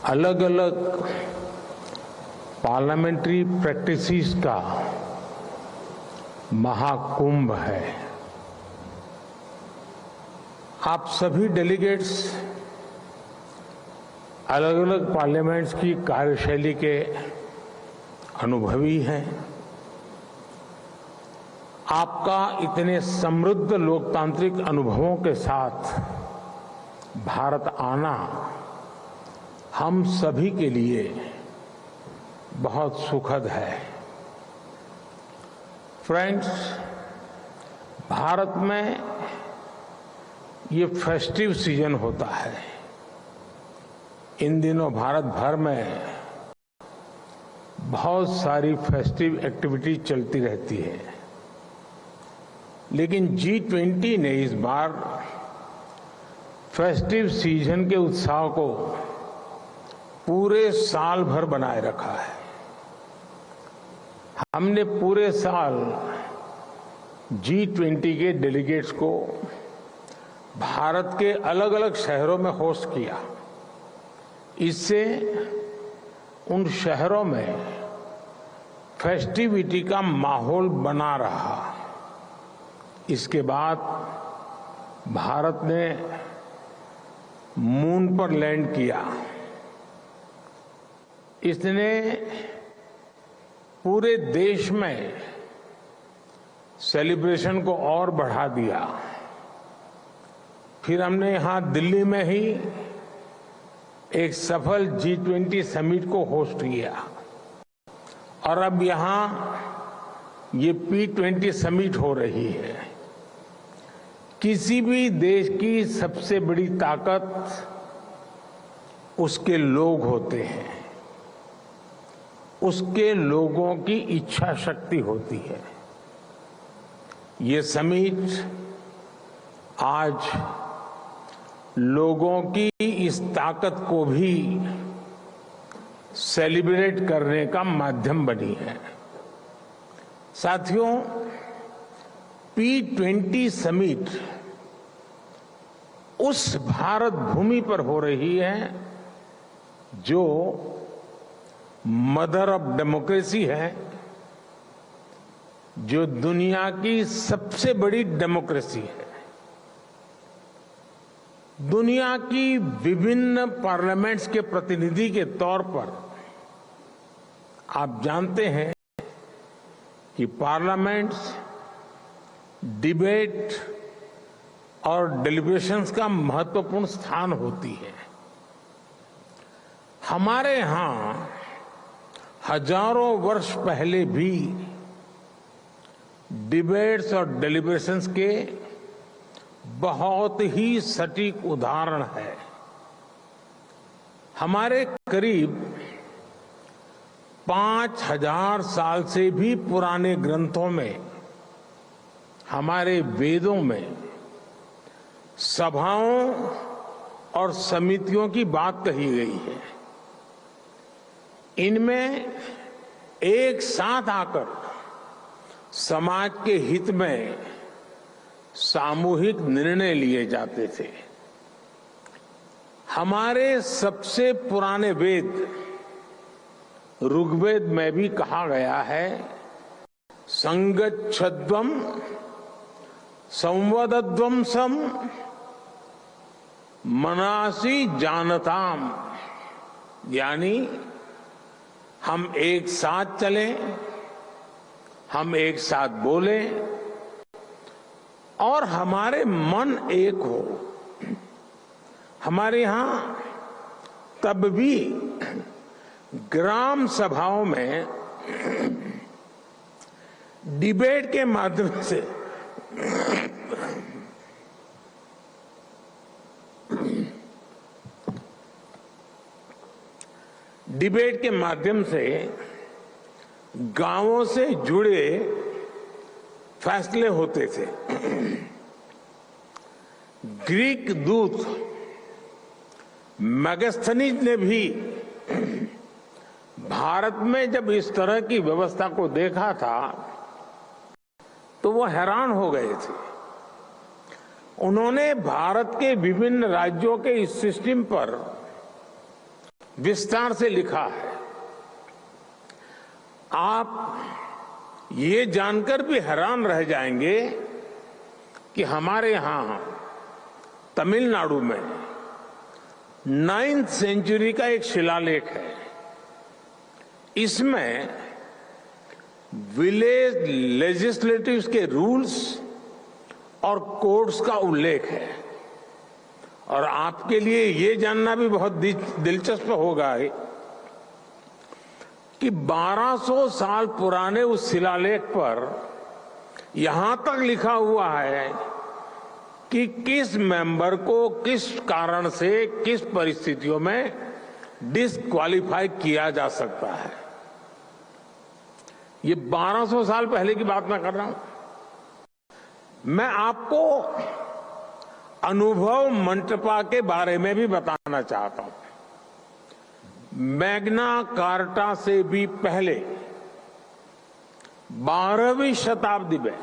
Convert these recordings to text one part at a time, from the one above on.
अलग अलग parliamentary practices का महाकुंभ है। आप सभी डेलीगेट्स अलग अलग पार्लियामेंट्स की कार्यशैली के अनुभवी हैं। आपका इतने समृद्ध लोकतांत्रिक अनुभवों के साथ भारत आना हम सभी के लिए बहुत सुखद है। फ्रेंड्स, भारत में ये फेस्टिव सीजन होता है। इन दिनों भारत भर में बहुत सारी फेस्टिव एक्टिविटी चलती रहती है, लेकिन G20 ने इस बार फेस्टिव सीजन के उत्साह को पूरे साल भर बनाए रखा है। हमने पूरे साल G20 के डेलीगेट्स को भारत के अलग अलग शहरों में होस्ट किया। इससे उन शहरों में फेस्टिविटी का माहौल बना रहा। इसके बाद भारत ने मून पर लैंड किया। इसने पूरे देश में सेलिब्रेशन को और बढ़ा दिया। फिर हमने यहां दिल्ली में ही एक सफल G20 समिट को होस्ट किया और अब यहां ये P20 समिट हो रही है। किसी भी देश की सबसे बड़ी ताकत उसके लोग होते हैं, उसके लोगों की इच्छा शक्ति होती है। ये समिट आज लोगों की इस ताकत को भी सेलिब्रेट करने का माध्यम बनी है। साथियों, P20 समिट उस भारत भूमि पर हो रही है जो मदर ऑफ डेमोक्रेसी है, जो दुनिया की सबसे बड़ी डेमोक्रेसी है। दुनिया की विभिन्न पार्लियामेंट्स के प्रतिनिधि के तौर पर आप जानते हैं कि पार्लियामेंट्स डिबेट और डेलिब्रेशंस का महत्वपूर्ण स्थान होती है। हमारे यहां हजारों वर्ष पहले भी डिबेट्स और डेलिब्रेशंस के बहुत ही सटीक उदाहरण है। हमारे करीब 5000 साल से भी पुराने ग्रंथों में, हमारे वेदों में सभाओं और समितियों की बात कही गई है। इनमें एक साथ आकर समाज के हित में सामूहिक निर्णय लिए जाते थे। हमारे सबसे पुराने वेद ऋग्वेद में भी कहा गया है, संगच्छध्वम संवदध्वंसम मनासी जानताम, यानी हम एक साथ चलें, हम एक साथ बोलें और हमारे मन एक हो। हमारे यहां तब भी ग्राम सभाओं में डिबेट के माध्यम से गांवों से जुड़े फैसले होते थे। ग्रीक दूत मेगास्थनीज ने भी भारत में जब इस तरह की व्यवस्था को देखा था तो वो हैरान हो गए थे। उन्होंने भारत के विभिन्न राज्यों के इस सिस्टम पर विस्तार से लिखा है। आप ये जानकर भी हैरान रह जाएंगे कि हमारे यहां तमिलनाडु में 9th सेंचुरी का एक शिलालेख है। इसमें विलेज लेजिस्लेटिव्स के रूल्स और कोड्स का उल्लेख है। और आपके लिए ये जानना भी बहुत दिलचस्प होगा कि 1200 साल पुराने उस शिलालेख पर यहां तक लिखा हुआ है कि किस मेंबर को किस कारण से किस परिस्थितियों में डिस्क्वालीफाई किया जा सकता है। ये 1200 साल पहले की बात मैं कर रहा हूं। मैं आपको अनुभव मंटपा के बारे में भी बताना चाहता हूं। मैग्ना कार्टा से भी पहले 12वीं शताब्दी में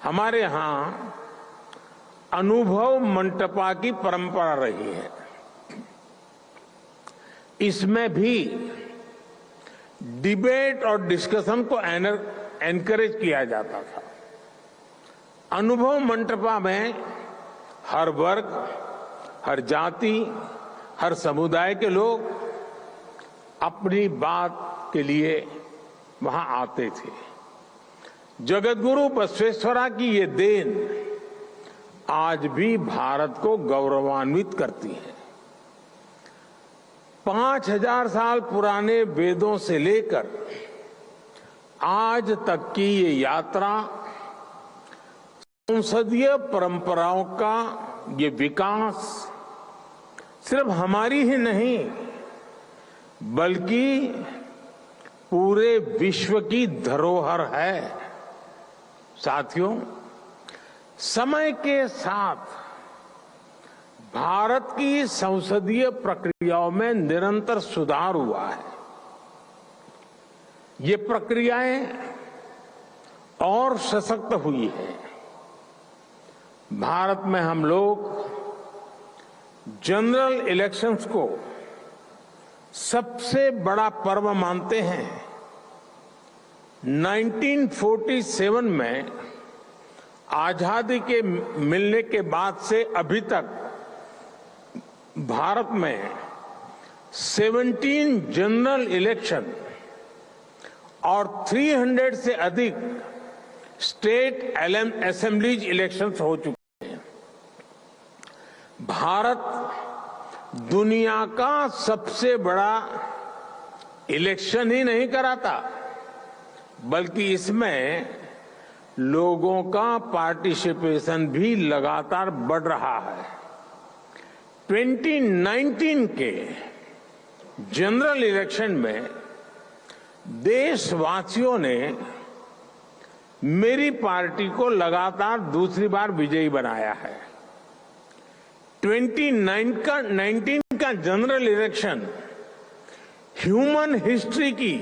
हमारे यहां अनुभव मंटपा की परंपरा रही है। इसमें भी डिबेट और डिस्कशन को एनकरेज किया जाता था। अनुभव मंटपा में हर वर्ग, हर जाति, हर समुदाय के लोग अपनी बात के लिए वहां आते थे। जगतगुरु बसवेश्वरा की ये देन आज भी भारत को गौरवान्वित करती है। 5000 साल पुराने वेदों से लेकर आज तक की ये यात्रा संसदीय परंपराओं का ये विकास सिर्फ हमारी ही नहीं बल्कि पूरे विश्व की धरोहर है। साथियों, समय के साथ भारत की संसदीय प्रक्रियाओं में निरंतर सुधार हुआ है। ये प्रक्रियाएं और सशक्त हुई है। भारत में हम लोग जनरल इलेक्शंस को सबसे बड़ा पर्व मानते हैं। 1947 में आजादी के मिलने के बाद से अभी तक भारत में 17 जनरल इलेक्शन और 300 से अधिक स्टेट असेंबलीज इलेक्शंस हो चुके हैं। भारत दुनिया का सबसे बड़ा इलेक्शन ही नहीं कराता बल्कि इसमें लोगों का पार्टिसिपेशन भी लगातार बढ़ रहा है। 2019 के जनरल इलेक्शन में देशवासियों ने मेरी पार्टी को लगातार दूसरी बार विजयी बनाया है। 2019 का जनरल इलेक्शन ह्यूमन हिस्ट्री की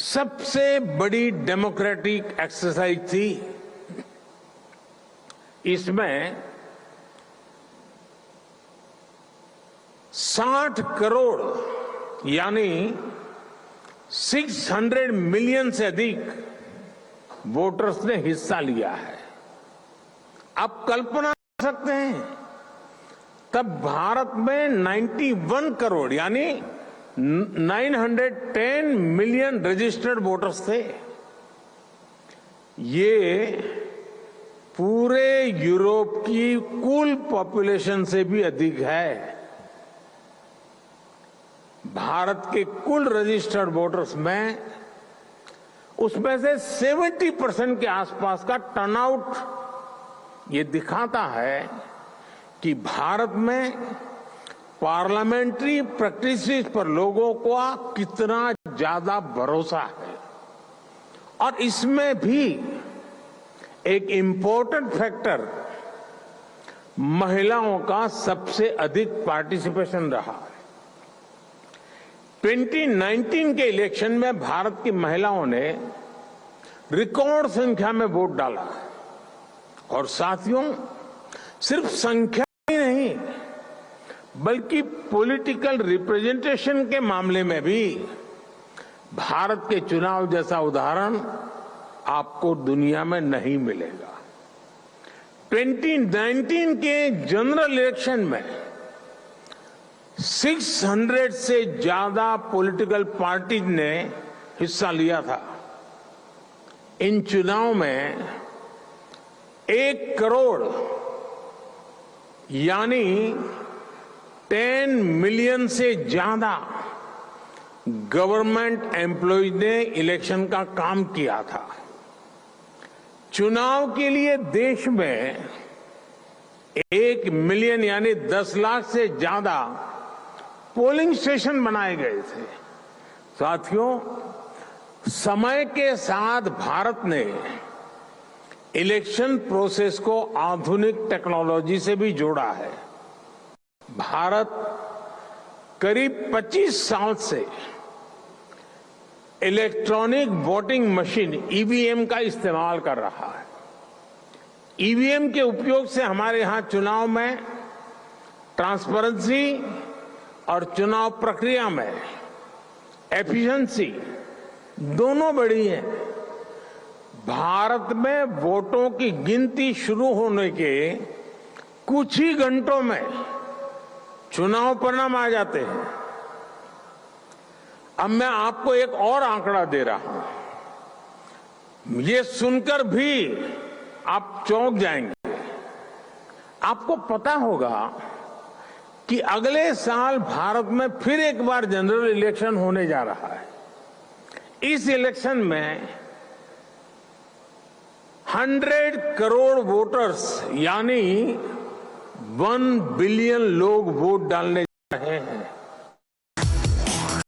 सबसे बड़ी डेमोक्रेटिक एक्सरसाइज थी। इसमें 60 करोड़ यानी 600 मिलियन से अधिक वोटर्स ने हिस्सा लिया है। आप कल्पना कर सकते हैं तब भारत में 91 करोड़ यानी 910 मिलियन रजिस्टर्ड वोटर्स थे। ये पूरे यूरोप की कुल पॉपुलेशन से भी अधिक है। भारत के कुल रजिस्टर्ड वोटर्स में उसमें से 70% के आसपास का टर्नआउट ये दिखाता है कि भारत में पार्लियामेंट्री प्रैक्टिसेस पर लोगों का कितना ज्यादा भरोसा है। और इसमें भी एक इम्पोर्टेंट फैक्टर महिलाओं का सबसे अधिक पार्टिसिपेशन रहा। 2019 के इलेक्शन में भारत की महिलाओं ने रिकॉर्ड संख्या में वोट डाला। और साथियों, सिर्फ संख्या ही नहीं बल्कि पॉलिटिकल रिप्रेजेंटेशन के मामले में भी भारत के चुनाव जैसा उदाहरण आपको दुनिया में नहीं मिलेगा। 2019 के जनरल इलेक्शन में 600 से ज्यादा पॉलिटिकल पार्टीज ने हिस्सा लिया था। इन चुनाव में 1 करोड़ यानी 10 मिलियन से ज्यादा गवर्नमेंट एम्प्लॉयज ने इलेक्शन का काम किया था। चुनाव के लिए देश में 1 मिलियन यानी 10 लाख से ज्यादा पोलिंग स्टेशन बनाए गए थे। साथियों, समय के साथ भारत ने इलेक्शन प्रोसेस को आधुनिक टेक्नोलॉजी से भी जोड़ा है। भारत करीब 25 साल से इलेक्ट्रॉनिक वोटिंग मशीन ईवीएम का इस्तेमाल कर रहा है। ईवीएम के उपयोग से हमारे यहां चुनाव में ट्रांसपेरेंसी और चुनाव प्रक्रिया में एफिशिएंसी दोनों बढ़ी है। भारत में वोटों की गिनती शुरू होने के कुछ ही घंटों में चुनाव परिणाम आ जाते हैं। अब मैं आपको एक और आंकड़ा दे रहा हूं, ये सुनकर भी आप चौंक जाएंगे। आपको पता होगा कि अगले साल भारत में फिर एक बार जनरल इलेक्शन होने जा रहा है। इस इलेक्शन में 100 करोड़ वोटर्स यानी 1 बिलियन लोग वोट डालने जा रहे हैं।